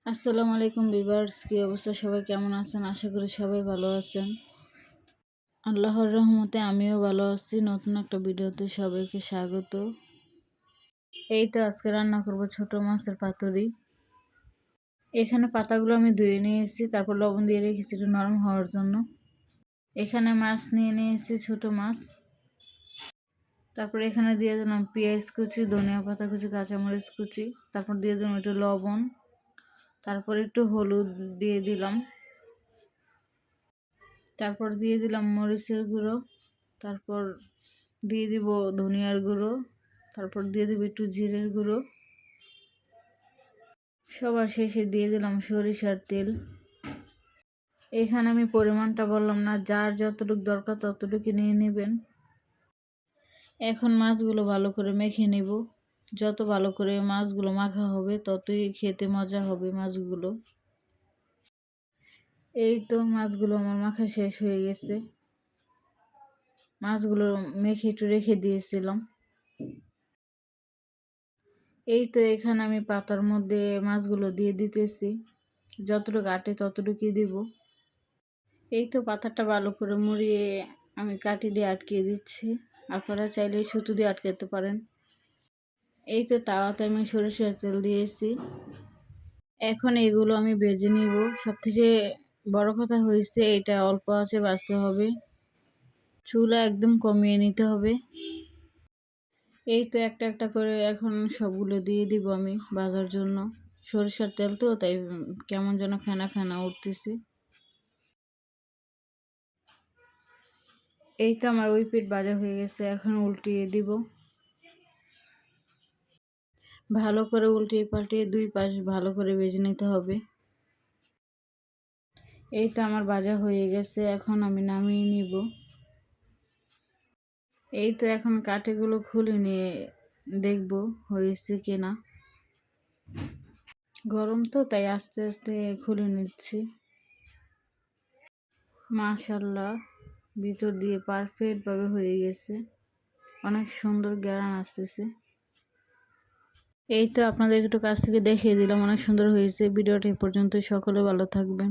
আসসালামু আলাইকুম ভিউয়ার্স, কি অবস্থা? সবাই কেমন আছেন? আশা করি সবাই ভালো আছেন। আল্লাহর রহমতে আমিও ভালো আছি। নতুন একটা ভিডিওতে সবাইকে স্বাগত। এই তো আজকে রান্না করব ছোট মাছের পাতুরি। এখানে পাতাগুলো আমি ধুয়ে নিয়েছি, তারপর লবণ দিয়ে রেখেছি একটু নরম হওয়ার জন্য। এখানে মাছ নিয়ে নিয়েছি, ছোট মাছ। তারপর এখানে দিয়ে দিলাম পেঁয়াজ কুচি, ধনিয়া পাতা কুচি, কাঁচামরিচ কুচি। তারপর দিয়ে দিলাম একটু লবণ, তারপর একটু হলুদ দিয়ে দিলাম। তারপর দিয়ে দিলাম মরিচের গুঁড়ো, তারপর দিয়ে দিব ধনিয়ার গুঁড়ো, তারপর দিয়ে দিব একটু জিরের গুঁড়ো। সবার শেষে দিয়ে দিলাম সরিষার তেল। এখানে আমি পরিমাণটা বললাম না, যার যতটুকু দরকার ততটুকু নিয়ে নেবেন। এখন মাছগুলো ভালো করে মেখে নেব। যত ভালো করে মাছগুলো মাখা হবে ততই খেতে মজা হবে মাছগুলো। এই তো মাছগুলো আমার মাখা শেষ হয়ে গেছে। মাছগুলো মেখে একটু রেখে দিয়েছিলাম। এই তো এখানে আমি পাতার মধ্যে মাছগুলো দিয়ে দিতেছি, যতটুকু আটে ততটুকুই দিব। এই তো পাতাটা ভালো করে মুড়িয়ে আমি কাঠি দিয়ে আটকিয়ে দিচ্ছি। আপনারা চাইলে সুতো দিয়ে আটকাতে পারেন। এই তো তাওয়াতে আমি সরিষার তেল দিয়েছি। এখন এগুলো আমি ভেজে নিব। সব থেকে বড় কথা হয়েছে এটা অল্প আঁচে ভাজতে হবে, চুলা একদম কমিয়ে নিতে হবে। এই তো একটা একটা করে এখন সবগুলো দিয়ে দিব আমি ভাজার জন্য। সরিষার তেল তো, তাই কেমন যেন ফেনা ফেনা উঠতেছে। এই তো আমার ওই পিঠ ভাজা হয়ে গেছে, এখন উল্টিয়ে দিব। ভালো করে উল্টিয়ে পাল্টিয়ে দুই পাশ ভালো করে ভেজে নিতে হবে। এই তো আমার ভাজা হয়ে গেছে, এখন আমি নামিয়ে নিব। এই তো এখন কাঠিগুলো খুলে নিয়ে দেখব হয়েছে কিনা। গরম তো, তাই আস্তে আস্তে খুলে নিচ্ছি। মাশাআল্লাহ, ভিতর দিয়ে পারফেক্ট ভাবে হয়ে গেছে, অনেক সুন্দর ঘ্রাণ আসতেছে। এই তো আপনাদের একটু কাছ থেকে দেখিয়ে দিলাম, অনেক সুন্দর হয়েছে। ভিডিওটা এই পর্যন্ত, সকলে ভালো থাকবেন।